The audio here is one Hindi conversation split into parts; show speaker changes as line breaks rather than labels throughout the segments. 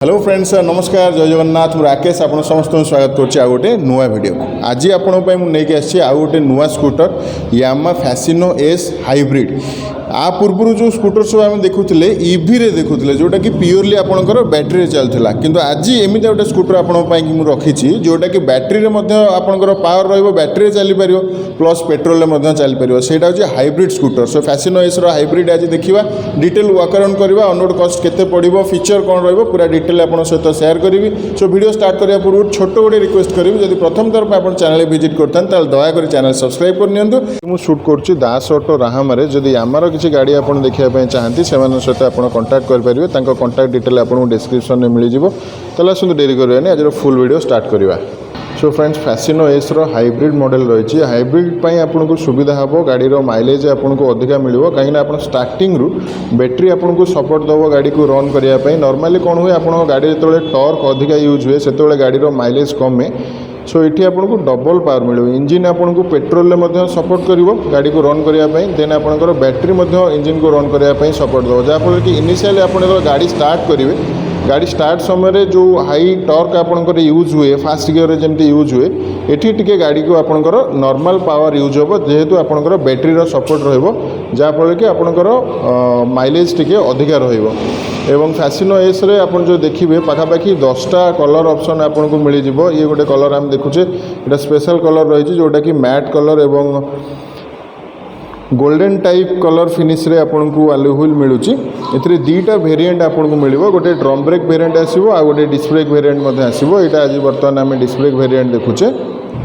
हेलो फ्रेंड्स नमस्कार जय जगन्नाथ मु राकेश आप समस्त स्वागत करुच्ची आउ गोटे नुआ वीडियो आज आपंक आसी आउ गोटे नुआ स्कूटर यामा फैसिनो एस हाइब्रिड आ पूर्व जो स्कूटर सब आम देखुले इवी रे देखुले जोटा कि प्योरली आपंकर बैटेरी चलता किंतु आज एमती गोटे स्कूटर आपंक रखी जोटा कि बैटेरी आपंकर पावर रही बैटेरी चली पार प्लस पेट्रोल चलीपर से हाइब्रिड स्कूटर सो फैसिनो एस हाइब्रिड आज देखा डिटेल वर्क अराउंड करवा अनरोड कस्ट केते पड़ो फीचर कौन रहा डिटेल आप सहित सेयार करी सो वीडियो स्टार्ट करने पूर्व छोट गोटे रिक्वेस्ट करी जब प्रथम थर आप चैनल विजिट करते दयाकोरी चैनल सब्सक्राइब करनी मुझे शूट करुच्ची दास ऑटो राहामारे जदि आमार किसी गाड़ी आप देखा चाहती से सहित आप कंटाक्ट करेंगे कंटाक्ट डिटेल आपको डिस्क्रिप्शन में मिल जाव तो आसतु डेरी करवानी आज फुल वीडियो स्टार्ट करवा so friends Fascino S hybrid model रही हाइब्रिड आपको सुविधा हम गाड़ी माइलेज आपको अधिका मिल कहीं आप स्टार्टिंग रु बैटेरी आपको सपोर्ट दब गाड़ी को रन करने नॉर्मली कौन हुए आप गाड़ी जो टॉर्क अधिका यूज हुए से गाड़ी माइलेज कमे सो ये आपको डबल पावर मिले इंजिन आपको पेट्रोल सपोर्ट कर गाड़ी को रन करने देन आपंकर बैटेरी इंजिन को रन करने सपोर्ट दब जहाँफल कि इनिशियली आप गाड़ी स्टार्ट करेंगे गाड़ी स्टार्ट समय जो हाई टॉर्क आपंकर यूज हुए फास्ट गियर जमी यूज हुए एठी टिके गाड़ी को आपंकर नॉर्मल पावर यूज हम जेहेतु आपंकर बैटेरी सपोर्ट रहाँफल कि आपंकर माइलेज टिके अधिका एवं फैसिनो एस रे आप जो देखिए पाखापाखि 10टा कलर ऑप्शन आपको मिल जाव ये गोटे कलर आम देखुचे ये स्पेशल कलर रही जोटा कि मैट कलर एवं गोल्डन टाइप कलर फिनिश रे आपको अवेलेबल मिलूँ ए दुईटा वेरिएंट आपको मिल गोटे ड्रम ब्रेक वेरिएंट आसो आ गोटे डिस्क ब्रेक वेरिएंट आसो यहाँ आज बर्तमान आम डिस्क ब्रेक वेरिएंट देखुचे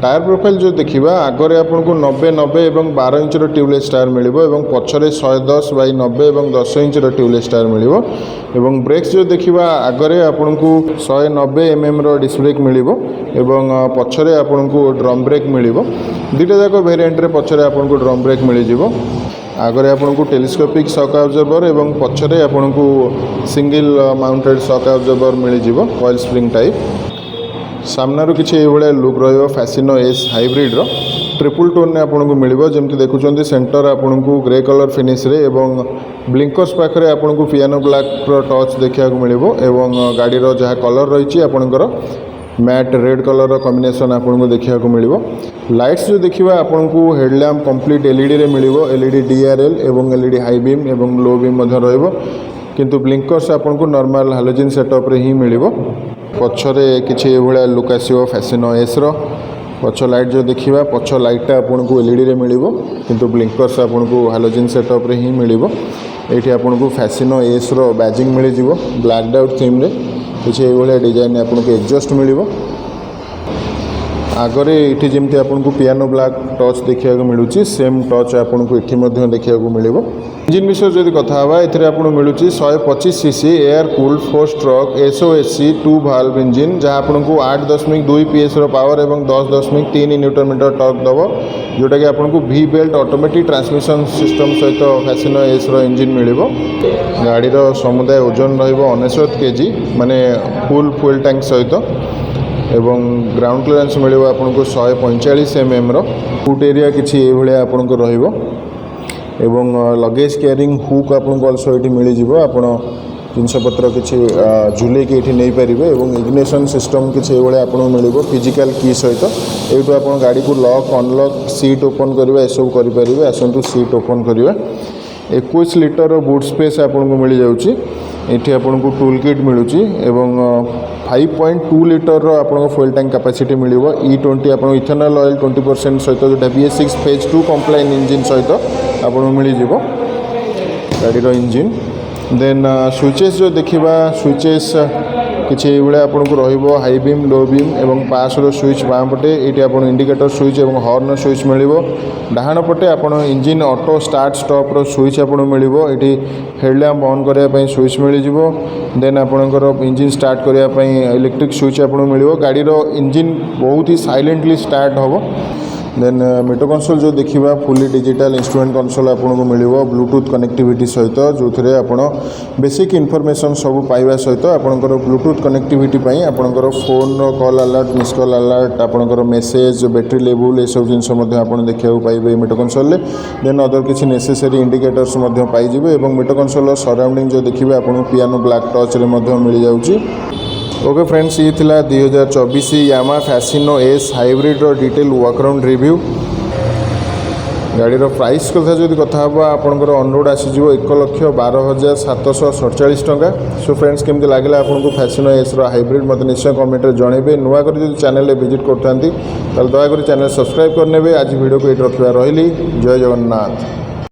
टायर प्रोफाइल जो देखा आगे आपको 90-90 और 12 इंच ट्यूबलेस टायर मिल पछरे 110/90 और 10 इंच ट्यूबलेस टायर मिल ब्रेक्स जो देखा आगे आपको 190 mm डिस्क ब्रेक मिल पछरे आपको ड्रम ब्रेक मिल दुईटा जाक वेरिएंट रे पछरे आपको ड्रम ब्रेक मिल जाव आगे आपको टेलीस्कोपिक शॉक ऑब्जर्वर और पछरे आपको सिंगल माउंटेड शॉक ऑब्जर्वर मिल जाव कॉइल स्प्रिंग टाइप सामनारू किसी ये लुक रैसिनो एस हाइब्रिड ट्रिपल टोन आपको मिल जमी देखुं सेंटर आपको ग्रे कलर फिनिश रे एवं ब्लिंकर्स पाखे आपको पियानो ब्लैक टच देखा मिल गाड़ी जहाँ कलर रही आपंकर मैट रेड कलर कॉम्बिनेशन आपको देखा मिल लाइट्स जो देखा आपको हेडलैम्प कंप्लीट एलईडी रे मिल एलईडी डीआरएल एवं एलईडी हाई बीम एवं लो बीम किंतु ब्लिंकर्स आपको नॉर्मल हालोजन सेटअप रे ही मिल पछरे किसी ये लुक आसो फैसिनो एस पछ लाइट जो देखा पछ लाइटा आपको एलईडी रे मिल किंतु ब्लिंकर्स आपको हालोजन सेटअप रे ही मिल ये आपको फैसिनो एस बैजिंग मिल जाव ब्लैक आउट थीम रे किसी ये डिजाइन आपको एग्जस्ट मिल आगे ये जमी आपको पियानो ब्लैक टच देखा मिलूँ सेम टच आपको ये देखा मिल इंजिन विषय जब कथा ये आपको मिलूँ 125 CC air cooled 4 stroke SOSC 2 valve engine जहाँ आपको 8.2 PS पावर और 10.3 Nm टॉर्क दब जोटा कि आपको we belt automatic transmission system सहित फैसिनो एस इंजिन मिल गाड़ीर समुदाय ओजन रहा 69 kg माने फुल फ्यूल टैंक सहित एवं ग्राउंड क्लियरेंस मिल आपको 145 mm फुट एरिया किसी ये आपको एवं लगेज कैरिंग हुक आपको अल्सो ये मिल जाव जिनपतर किसी झुले कि नहीं पारे और इग्निशन सिस्टम किसी ये आपको मिल फिजिकल की सहित यू आप गाड़ी को लॉक अनलॉक सीट ओपन करवा सब करेंगे आसतु सीट ओपन करवा 21 लिटर बूट स्पेस आपको मिल जाऊँगी ये आपको टूल किट मिलूँ एवं 5.2 लिटर आपको फुएल टैंक कैपेसिटी मिल E20 आप इथेनॉल ऑयल 20% सहित जो BS6 फेज 2 कंप्लाइन इंजिन सहित आपको मिल जाव गाड़ीर इंजिन देन स्विचेस जो देखा स्विचेस किसी ये आपको हाई बीम लो बीम एवं पास स्विच बाँ पटे ये आप इंडिकेटर स्विच और हॉर्न स्विच मिल डाहाण पटे आप engine auto start stop switch आपको मिल ये हेडलैम्प ऑन करने स्विच मिल जाव देन आपंकर इंजिन स्टार्ट करने इलेक्ट्रिक स्विच आपको मिल गाड़ीर इंजिन बहुत ही साइलेंटली स्टार्ट हम देन मीटर कंसोल जो देखा फुली डिजिटल इंस्ट्रूमेंट कंसोल आपको मिल ब्लूटूथ कनेक्टिविटी सहित जो थे आप बेसिक इनफॉरमेशन सब पाइबा सहित आपंकर ब्लूटूथ कनेक्टिविटी आपंकर phone call alert miss call alert आपंकर मेसेज बैटेरी लेवल ये सब जिनस आप देखा पाइबे मीटर कंसोल देन अदर किसी नेसेसरी इंडिकेटर्स पाइबे और मीटर कंसोल सराउंडिंग जो देखिए आपको पियानो ब्लैक टच रे मिल जाऊँगी ओके फ्रेंड्स, ये थिला 2024 Yamaha Fascino S hybrid detail walkaround review. गाड़ी प्राइस कथा जो कथा आपंकर ऑनरोड आसीज 1,12,747 टंका। सो फ्रेंड्स, केमती लगे आपको फैसिनो एस हाइब्रिड मत निश्चय कमेंट जनइबे। नुआ कर जो चैनल विजिट करते दयाकोरी चैनल सब्सक्राइब करने। आज वीडियो को ये रखा रही। जय जगन्नाथ।